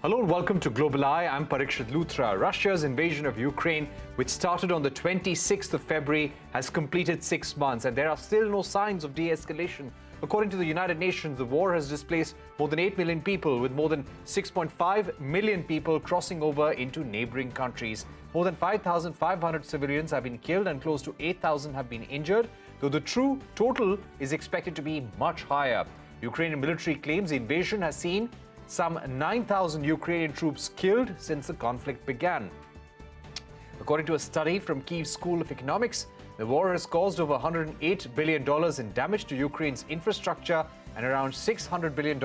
Hello and welcome to Global Eye. I'm Parikshit Luthra. Russia's invasion of Ukraine, which started on the 26th of February, has completed 6 months, and there are still no signs of de-escalation. According to the United Nations, the war has displaced more than 8 million people, with more than 6.5 million people crossing over into neighboring countries. More than 5,500 civilians have been killed and close to 8,000 have been injured, though the true total is expected to be much higher. Ukrainian military claims the invasion has seen some 9,000 Ukrainian troops killed since the conflict began. According to a study from Kyiv School of Economics, the war has caused over $108 billion in damage to Ukraine's infrastructure and around $600 billion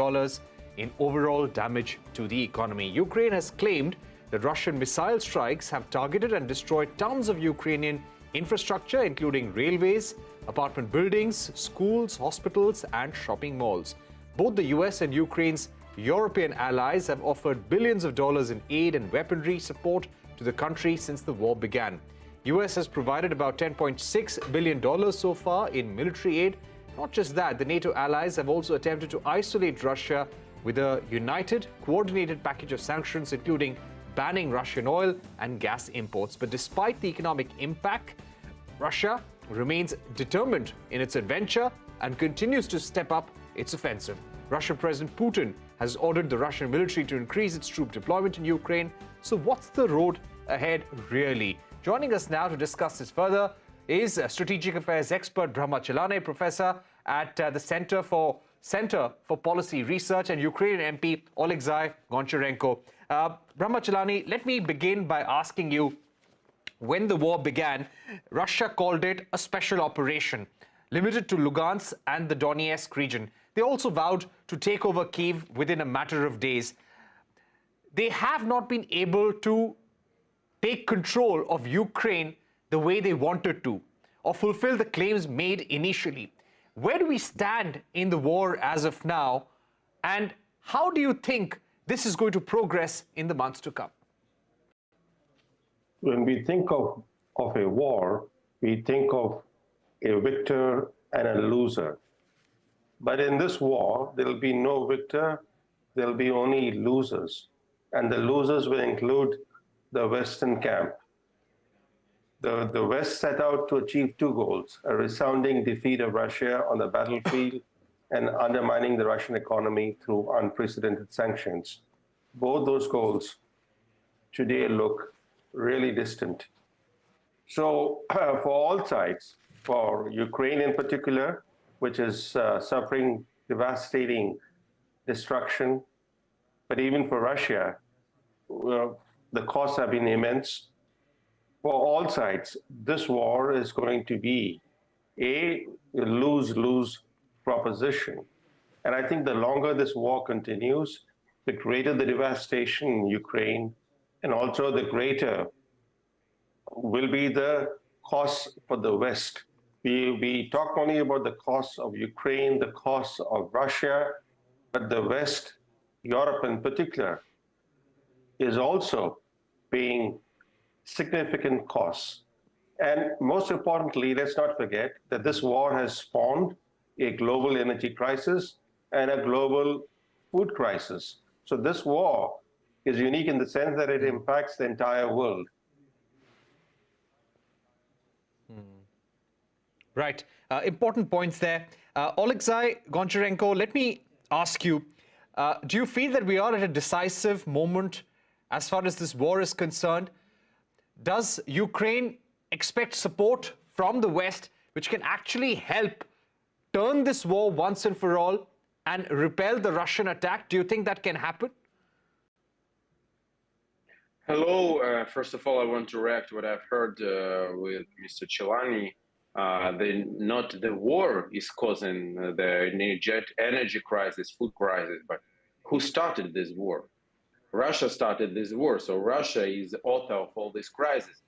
in overall damage to the economy. Ukraine has claimed that Russian missile strikes have targeted and destroyed tons of Ukrainian infrastructure, including railways, apartment buildings, schools, hospitals, and shopping malls. Both the US and Ukraine's European allies have offered billions of dollars in aid and weaponry support to the country since the war began. US has provided about $10.6 billion so far in military aid. Not just that, the NATO allies have also attempted to isolate Russia with a united, coordinated package of sanctions, including banning Russian oil and gas imports. But despite the economic impact, Russia remains determined in its adventure and continues to step up its offensive. Russian President Putin has ordered the Russian military to increase its troop deployment in Ukraine. So what's the road ahead really? Joining us now to discuss this further is strategic affairs expert Brahma, professor at the Center for Policy Research, and Ukrainian MP Oleksiy Goncharenko. Brahma, let me begin by asking you, when the war began, Russia called it a special operation limited to Lugansk and the Donetsk region. They also vowed to take over Kyiv within a matter of days. They have not been able to take control of Ukraine the way they wanted to, or fulfill the claims made initially. Where do we stand in the war as of now, and how do you think this is going to progress in the months to come? When we think of a war, we think of a victor and a loser. But in this war, there will be no victor, there will be only losers. And the losers will include the Western camp. The West set out to achieve two goals: a resounding defeat of Russia on the battlefield and undermining the Russian economy through unprecedented sanctions. Both those goals today look really distant. So for all sides, for Ukraine in particular, which is suffering devastating destruction, but even for Russia, the costs have been immense. For all sides, this war is going to be a lose-lose proposition. And I think the longer this war continues, the greater the devastation in Ukraine, and also the greater will be the costs for the West. We talk only about the costs of Ukraine, the costs of Russia, but the West, Europe in particular, is also paying significant costs. And most importantly, let's not forget that this war has spawned a global energy crisis and a global food crisis. So this war is unique in the sense that it impacts the entire world. Right. Important points there. Oleksiy Goncharenko, let me ask you, do you feel that we are at a decisive moment as far as this war is concerned? Does Ukraine expect support from the West, which can actually help turn this war once and for all and repel the Russian attack? Do you think that can happen? Hello. First of all, I want to react to what I've heard with Mr. Chellaney. Not the war is causing the energy crisis, food crisis, but who started this war? Russia started this war, so Russia is the author of all these crises.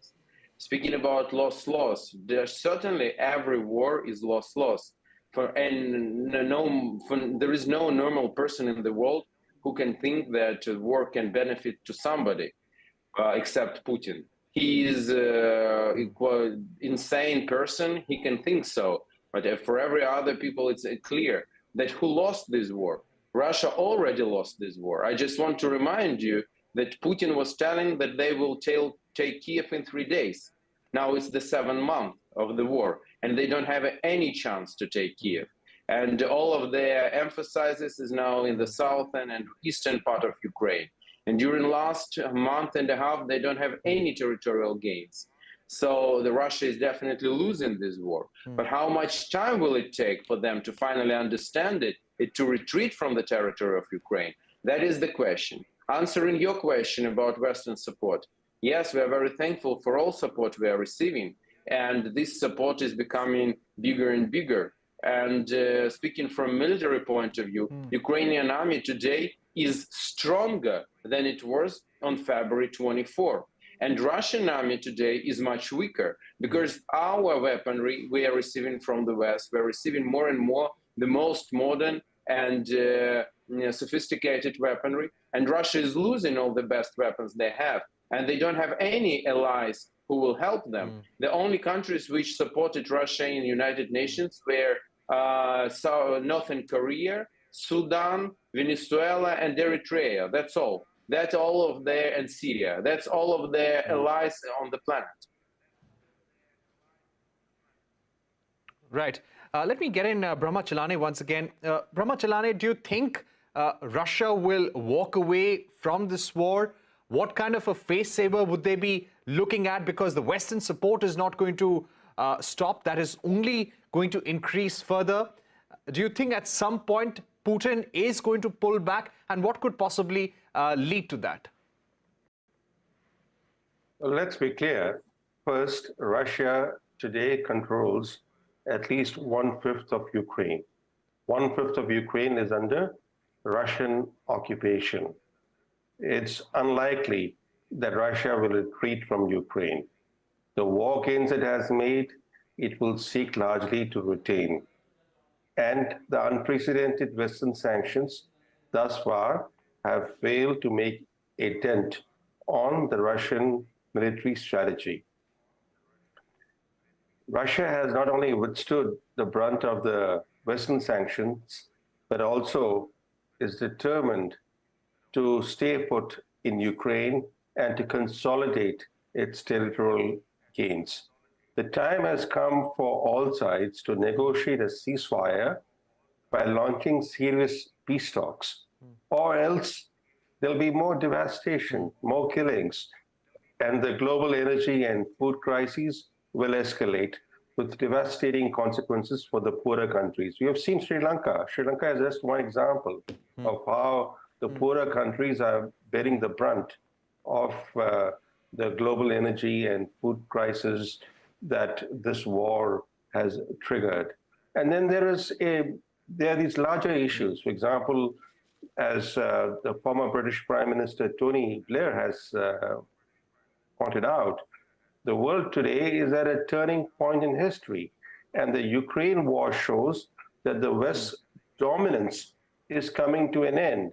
Speaking about loss, there's certainly every war is loss. There is no normal person in the world who can think that war can benefit to somebody except Putin. He is an insane person. He can think so, but for every other people, it's clear that who lost this war? Russia already lost this war. I just want to remind you that Putin was telling that they will take Kiev in 3 days. Now it's the 7th month of the war, and they don't have any chance to take Kiev. And all of their emphasis is now in the southern and eastern part of Ukraine. And during last month and a half, they don't have any territorial gains. So the Russia is definitely losing this war. But how much time will it take for them to finally understand it, to retreat from the territory of Ukraine? That is the question. Answering your question about Western support, yes, we are very thankful for all support we are receiving. And this support is becoming bigger and bigger. And speaking from military point of view, Ukrainian army today is stronger than it was on February 24. And Russian army today is much weaker because our weaponry we are receiving from the West, we're receiving more and more the most modern and sophisticated weaponry. And Russia is losing all the best weapons they have. And they don't have any allies who will help them. The only countries which supported Russia in the United Nations were Northern Korea, Sudan, Venezuela, and Eritrea. That's all. That's all of their, and Syria. That's all of their allies on the planet. Right. Let me get in Brahma Chellaney once again. Brahma Chellaney, do you think Russia will walk away from this war? What kind of a face saver would they be looking at? Because the Western support is not going to stop. That is only going to increase further. Do you think at some point Putin is going to pull back? And what could possibly lead to that? Well, let's be clear. First, Russia today controls at least 1/5 of Ukraine. 1/5 of Ukraine is under Russian occupation. It's unlikely that Russia will retreat from Ukraine. The war gains it has made, it will seek largely to retain. And the unprecedented Western sanctions thus far have failed to make a dent on the Russian military strategy. Russia has not only withstood the brunt of the Western sanctions, but also is determined to stay put in Ukraine and to consolidate its territorial gains. The time has come for all sides to negotiate a ceasefire by launching serious peace talks, or else there'll be more devastation, more killings, and the global energy and food crises will escalate with devastating consequences for the poorer countries. We have seen Sri Lanka. Sri Lanka is just one example of how the poorer countries are bearing the brunt of the global energy and food crisis that this war has triggered. And then there are these larger issues. For example, as the former British Prime Minister Tony Blair has pointed out, the world today is at a turning point in history. And the Ukraine war shows that the West's dominance is coming to an end.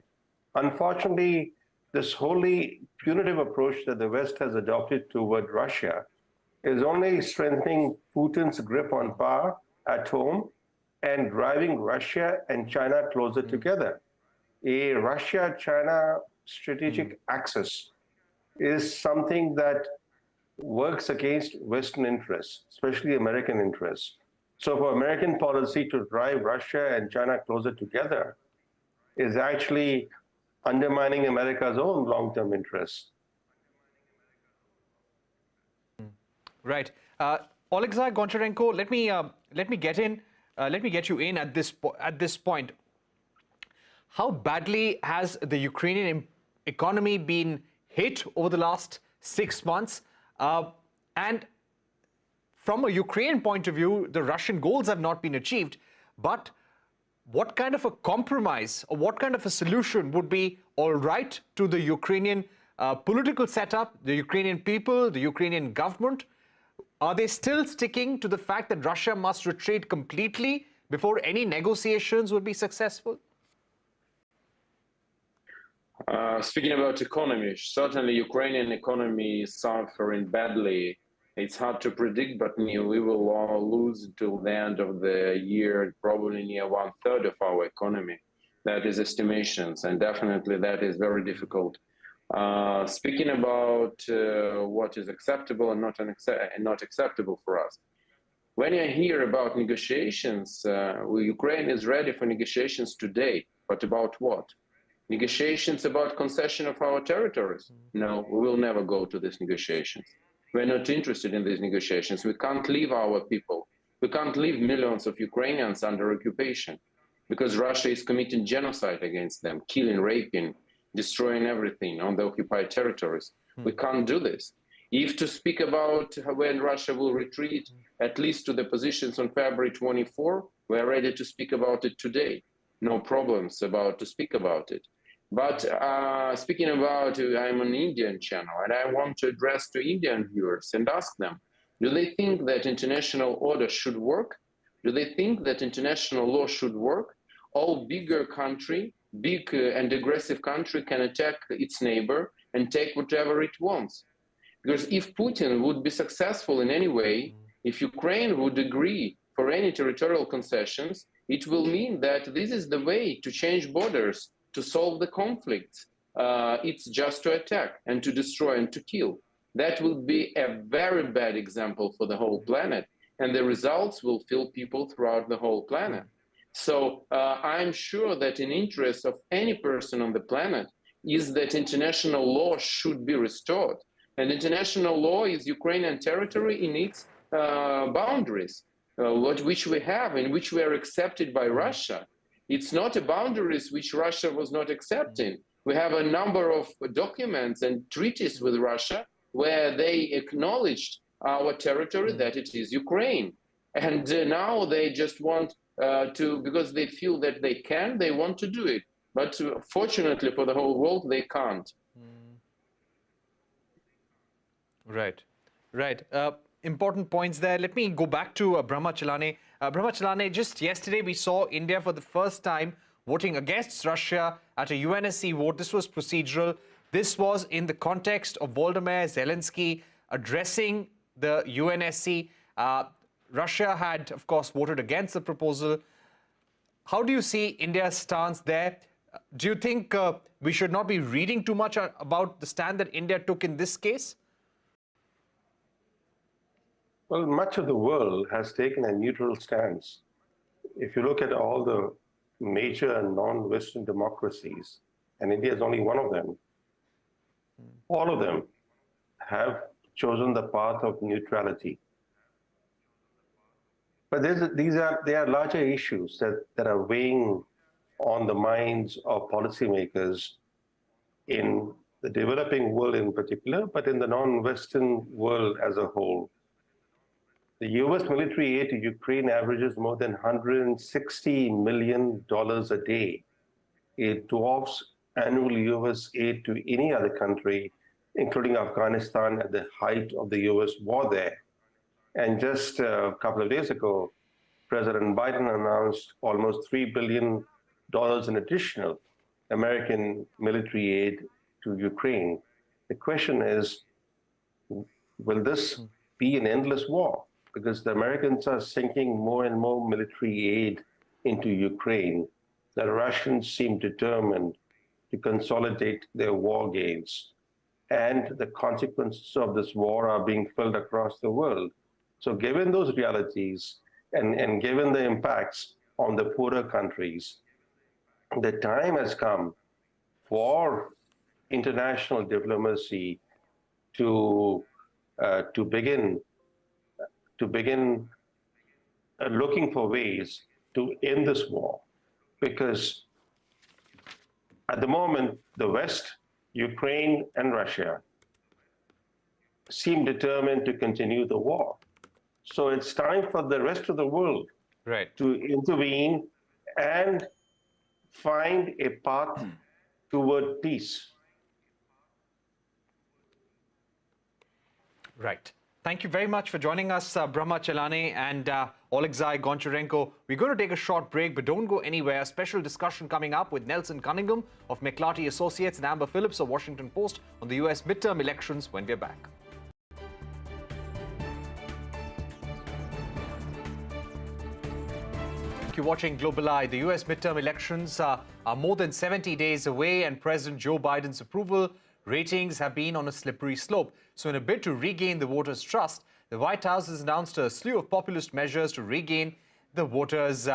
Unfortunately, this wholly punitive approach that the West has adopted toward Russia is only strengthening Putin's grip on power at home and driving Russia and China closer together. A Russia-China strategic axis is something that works against Western interests, especially American interests. So for American policy to drive Russia and China closer together is actually undermining America's own long-term interests. Right. Oleksiy, Goncharenko, let me get you in at this point. How badly has the Ukrainian economy been hit over the last 6 months? And from a Ukrainian point of view, the Russian goals have not been achieved. But what kind of a compromise or what kind of a solution would be all right to the Ukrainian political setup, the Ukrainian people, the Ukrainian government? Are they still sticking to the fact that Russia must retreat completely before any negotiations would be successful? Speaking about economy, certainly Ukrainian economy is suffering badly. It's hard to predict, but we will lose until the end of the year probably near 1/3 of our economy. That is estimations, and definitely that is very difficult. Speaking about what is acceptable and not acceptable for us, when I hear about negotiations, Ukraine is ready for negotiations today, but about what? Negotiations about concession of our territories? No, we will never go to these negotiations. We're not interested in these negotiations. We can't leave our people. We can't leave millions of Ukrainians under occupation because Russia is committing genocide against them, killing, raping, destroying everything on the occupied territories. We can't do this. If to speak about when Russia will retreat, at least to the positions on February 24, we're ready to speak about it today. No problems about to speak about it. But speaking about, I'm on Indian channel, and I want to address to Indian viewers and ask them, do they think that international order should work? Do they think that international law should work? All bigger country, big and aggressive country can attack its neighbor and take whatever it wants. Because if Putin would be successful in any way, if Ukraine would agree for any territorial concessions, it will mean that this is the way to change borders, to solve the conflicts. It's just to attack and to destroy and to kill. That will be a very bad example for the whole planet, and the results will fill people throughout the whole planet. So I'm sure that in interest of any person on the planet is that international law should be restored. And international law is Ukrainian territory in its boundaries, which we have, in which we are accepted by Russia. It's not a boundaries which Russia was not accepting. We have a number of documents and treaties with Russia where they acknowledged our territory, that it is Ukraine. And now they just want to, because they feel that they want to do it. But fortunately for the whole world, they can't. Right, right. Important points there. Let me go back to Brahma, Chellaney. Brahma, Chellaney, just yesterday we saw India for the first time voting against Russia at a UNSC vote. This was procedural. This was in the context of Volodymyr Zelensky addressing the UNSC. Russia had, of course, voted against the proposal. How do you see India's stance there? Do you think we should not be reading too much about the stand that India took in this case? Well, much of the world has taken a neutral stance. If you look at all the major non-Western democracies, and India is only one of them, all of them have chosen the path of neutrality. But there are larger issues that are weighing on the minds of policymakers in the developing world in particular, but in the non-Western world as a whole. The US military aid to Ukraine averages more than $160 million a day. It dwarfs annual US aid to any other country, including Afghanistan at the height of the US war there. And just a couple of days ago, President Biden announced almost $3 billion in additional American military aid to Ukraine. The question is, will this be an endless war? Because the Americans are sinking more and more military aid into Ukraine. The Russians seem determined to consolidate their war gains. And the consequences of this war are being felt across the world. So given those realities and given the impacts on the poorer countries, the time has come for international diplomacy to begin looking for ways to end this war. Because at the moment, the West, Ukraine, and Russia seem determined to continue the war. So it's time for the rest of the world to intervene and find a path toward peace. Right. Thank you very much for joining us, Brahma, Chellaney, and Oleksiy, Goncharenko. We're going to take a short break, but don't go anywhere. A special discussion coming up with Nelson Cunningham of McClarty Associates and Amber Phillips of Washington Post on the US midterm elections when we're back. Thank you. You're watching Global Eye. The U.S. midterm elections are more than 70 days away, and President Joe Biden's approval ratings have been on a slippery slope. So in a bid to regain the voters' trust, the White House has announced a slew of populist measures to regain the voters'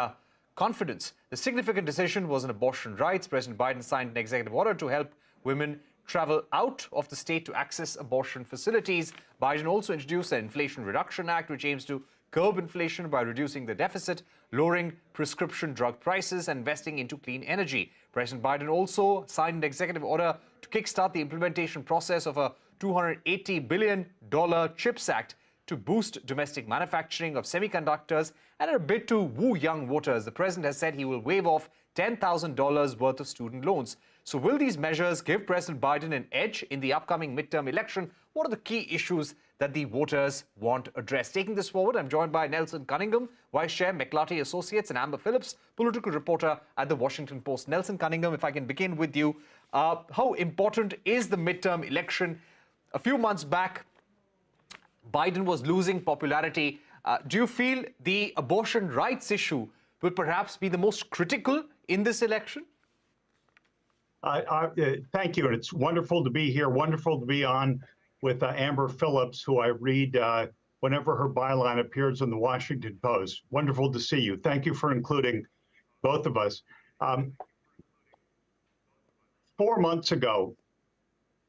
confidence. The significant decision was on abortion rights. President Biden signed an executive order to help women travel out of the state to access abortion facilities. Biden also introduced the Inflation Reduction Act, which aims to curb inflation by reducing the deficit, lowering prescription drug prices, and investing into clean energy. President Biden also signed an executive order to kickstart the implementation process of a $280 billion CHIPS Act to boost domestic manufacturing of semiconductors. And in a bid to woo young voters, the president has said he will waive off $10,000 worth of student loans. So will these measures give President Biden an edge in the upcoming midterm election? What are the key issues that the voters want addressed? Taking this forward, I'm joined by Nelson Cunningham, Vice Chair, McClarty Associates, and Amber Phillips, political reporter at the Washington Post. Nelson Cunningham, if I can begin with you, how important is the midterm election? A few months back, Biden was losing popularity. Do you feel the abortion rights issue will perhaps be the most critical in this election? Thank you, and it's wonderful to be here, wonderful to be on with Amber Phillips, who I read whenever her byline appears in the Washington Post. Wonderful to see you. Thank you for including both of us. 4 months ago,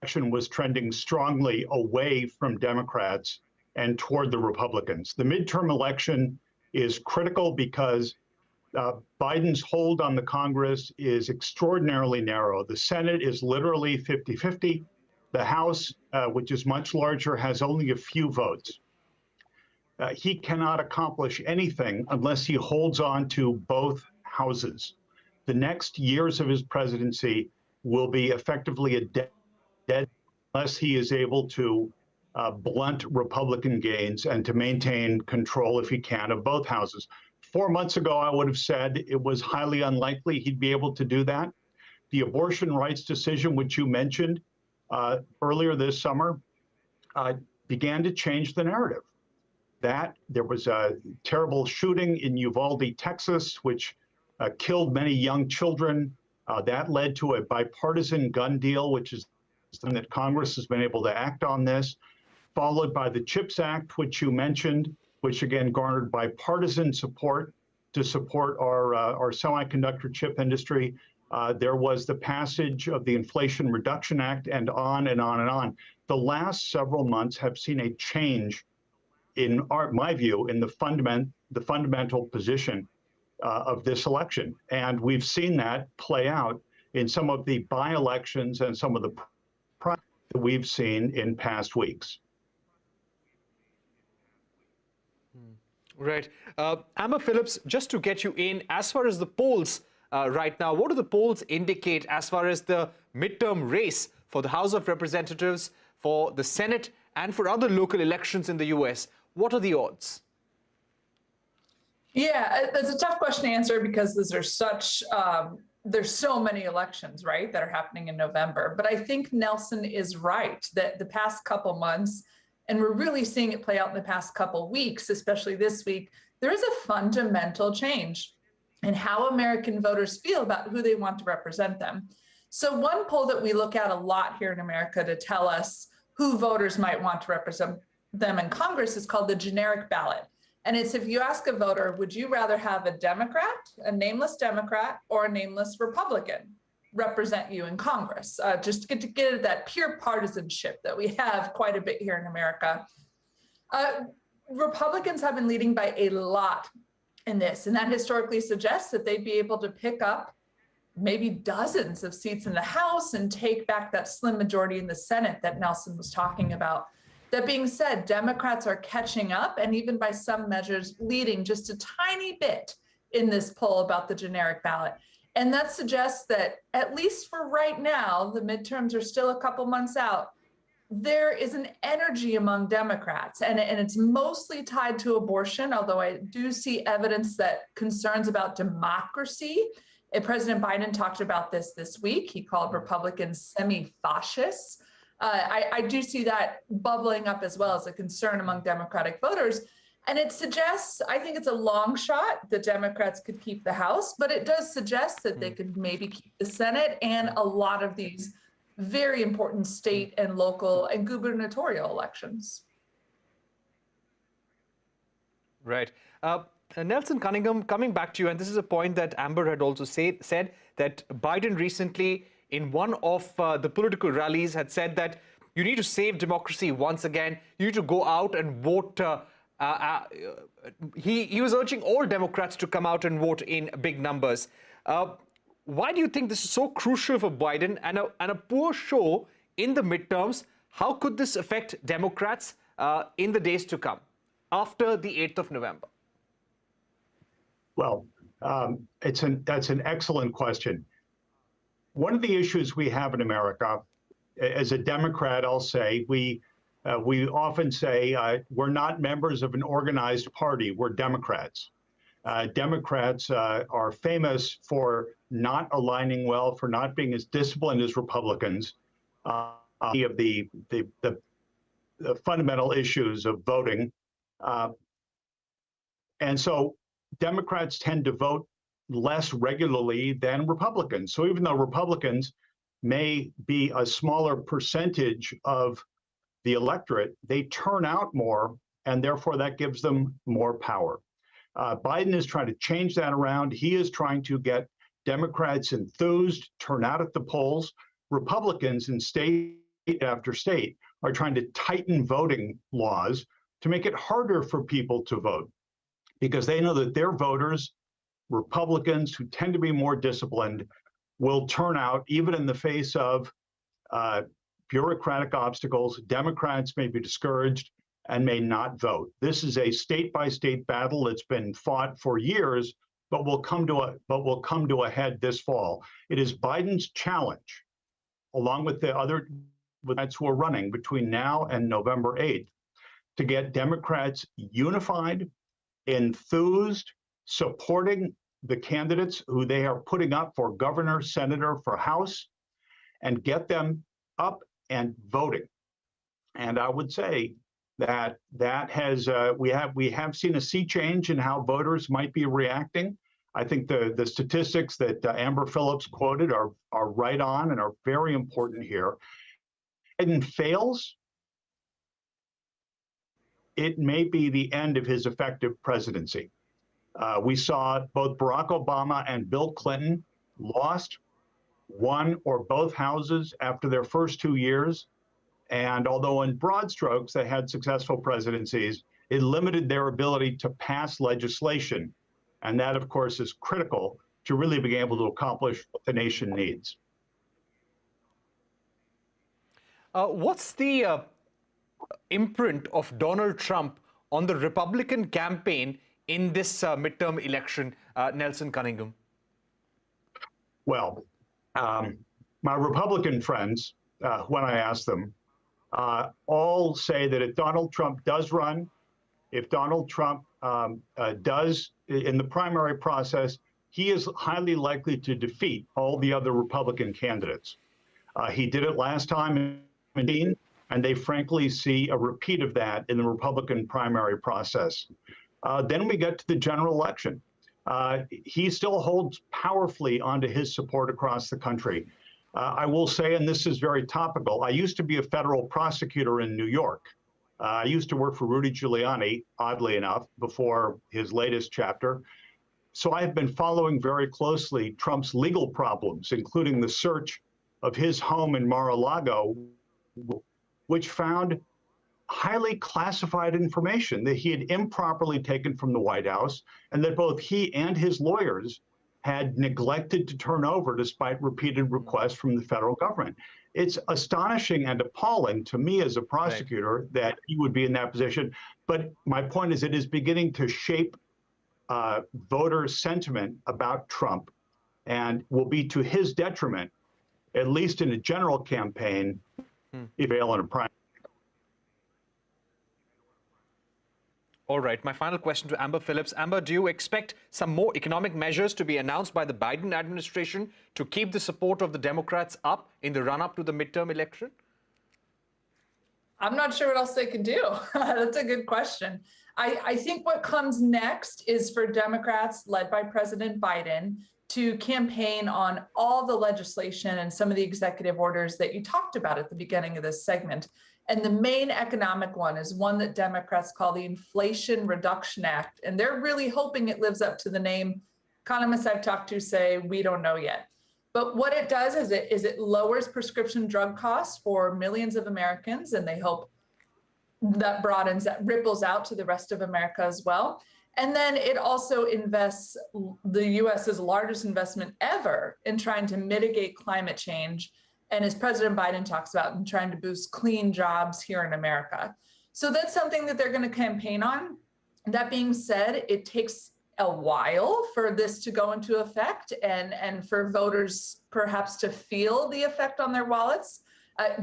the election was trending strongly away from Democrats and toward the Republicans. The midterm election is critical because Biden's hold on the Congress is extraordinarily narrow. The Senate is literally 50-50. The House, which is much larger, has only a few votes. He cannot accomplish anything unless he holds on to both houses. The next years of his presidency will be effectively a dead unless he is able to blunt Republican gains and to maintain control, if he can, of both houses. 4 months ago, I would have said it was highly unlikely he'd be able to do that. The abortion rights decision, which you mentioned earlier this summer, began to change the narrative. That there was a terrible shooting in Uvalde, Texas, which killed many young children. That led to a bipartisan gun deal, which is that Congress has been able to act on this, followed by the CHIPS Act, which you mentioned, which again garnered bipartisan support to support our semiconductor chip industry. There was the passage of the Inflation Reduction Act, and on and on and on. The last several months have seen a change in my view, in the fundamental position of this election. And we've seen that play out in some of the by-elections and some of the that we've seen in past weeks. Right. Amber Phillips, just to get you in, as far as the polls right now, what do the polls indicate as far as the midterm race for the House of Representatives, for the Senate, and for other local elections in the U.S.? What are the odds? Yeah, it's a tough question to answer because there's so many elections, right, that are happening in November. But I think Nelson is right that the past couple months, and we're really seeing it play out in the past couple weeks, especially this week, there is a fundamental change in how American voters feel about who they want to represent them. So one poll that we look at a lot here in America to tell us who voters might want to represent them in Congress is called the generic ballot. And it's if you ask a voter, would you rather have a Democrat, a nameless Democrat, or a nameless Republican represent you in Congress? Just to get at that pure partisanship that we have quite a bit here in America. Republicans have been leading by a lot in this, and that historically suggests that they'd be able to pick up maybe dozens of seats in the House and take back that slim majority in the Senate that Nelson was talking about. That being said, Democrats are catching up and even by some measures leading just a tiny bit in this poll about the generic ballot. And that suggests that at least for right now, the midterms are still a couple months out, there is an energy among Democrats, and it's mostly tied to abortion, although I do see evidence that concerns about democracy. And President Biden talked about this week. He called Republicans semi-fascists. I do see that bubbling up as well as a concern among Democratic voters. And it suggests, I think it's a long shot that Democrats could keep the House, but it does suggest that they could maybe keep the Senate and a lot of these very important state and local and gubernatorial elections. Right. Nelson Cunningham, coming back to you, and this is a point that Amber had also said that Biden recently, in one of the political rallies, had said that you need to save democracy once again. You need to go out and vote. He was urging all Democrats to come out and vote in big numbers. Why do you think this is so crucial for Biden and a poor show in the midterms? How could this affect Democrats in the days to come after the 8th of November? Well, that's an excellent question. One of the issues we have in America, as a Democrat, I'll say, we often say we're not members of an organized party, we're Democrats. Democrats are famous for not aligning well, for not being as disciplined as Republicans of the fundamental issues of voting. And so Democrats tend to vote less regularly than Republicans. So even though Republicans may be a smaller percentage of the electorate, they turn out more, and therefore that gives them more power. Biden is trying to change that around. He is trying to get Democrats enthused, turn out at the polls. Republicans in state after state are trying to tighten voting laws to make it harder for people to vote, because they know that their voters, Republicans who tend to be more disciplined, will turn out even in the face of bureaucratic obstacles. Democrats may be discouraged and may not vote. This is a state-by-state battle that's been fought for years, but will come to a head this fall. It is Biden's challenge, along with the other Democrats who are running between now and November 8th, to get Democrats unified, enthused, supporting the candidates who they are putting up for governor, senator, for House, and get them up and voting. And I would say that has we have seen a sea change in how voters might be reacting. I think the statistics that Amber Phillips quoted are right on and are very important here. Biden fails, it may be the end of his effective presidency. We saw both Barack Obama and Bill Clinton lost one or both houses after their first 2 years. And although in broad strokes they had successful presidencies, it limited their ability to pass legislation. And that, of course, is critical to really being able to accomplish what the nation needs. What's the imprint of Donald Trump on the Republican campaign in this midterm election, Nelson Cunningham? Well, my Republican friends, when I ask them, all say that if Donald Trump does run, if Donald Trump does in the primary process, he is highly likely to defeat all the other Republican candidates. He did it last time in 2017, and they frankly see a repeat of that in the Republican primary process. Then we get to the general election. He still holds powerfully onto his support across the country. I will say, and this is very topical, I used to be a federal prosecutor in New York. I used to work for Rudy Giuliani, oddly enough, before his latest chapter. So I have been following very closely Trump's legal problems, including the search of his home in Mar-a-Lago, which found highly classified information that he had improperly taken from the White House, and that both he and his lawyers had neglected to turn over despite repeated requests from the federal government. It's astonishing and appalling to me as a prosecutor that he would be in that position. But my point is, it is beginning to shape voter sentiment about Trump, and will be to his detriment, at least in a general campaign, if fail in a primary. All right, my final question to Amber Phillips. Amber, do you expect some more economic measures to be announced by the Biden administration to keep the support of the Democrats up in the run-up to the midterm election? I'm not sure what else they could do. That's a good question. I think what comes next is for Democrats led by President Biden to campaign on all the legislation and some of the executive orders that you talked about at the beginning of this segment. And the main economic one is one that Democrats call the Inflation Reduction Act. And they're really hoping it lives up to the name. Economists I've talked to say, we don't know yet. But what it does is it lowers prescription drug costs for millions of Americans, and they hope that ripples out to the rest of America as well. And then it also invests the US's largest investment ever in trying to mitigate climate change. And as President Biden talks about, in trying to boost clean jobs here in America. So that's something that they're going to campaign on. That being said, it takes a while for this to go into effect and for voters perhaps to feel the effect on their wallets.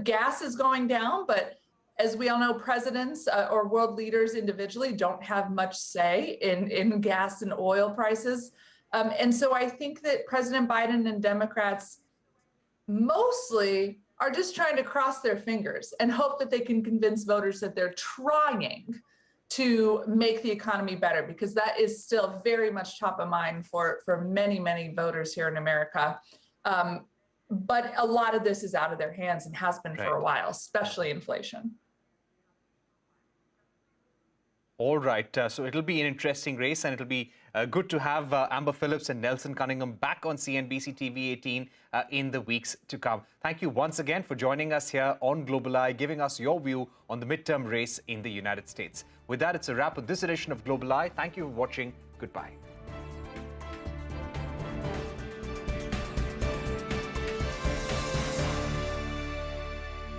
Gas is going down, but as we all know, presidents or world leaders individually don't have much say in gas and oil prices. And so I think that President Biden and Democrats mostly are just trying to cross their fingers and hope that they can convince voters that they're trying to make the economy better, because that is still very much top of mind for many, many voters here in America. But a lot of this is out of their hands and has been for a while, especially inflation. All right, so it'll be an interesting race, and it'll be good to have Amber Phillips and Nelson Cunningham back on CNBC-TV18 in the weeks to come. Thank you once again for joining us here on Global Eye, giving us your view on the midterm race in the United States. With that, it's a wrap on this edition of Global Eye. Thank you for watching. Goodbye.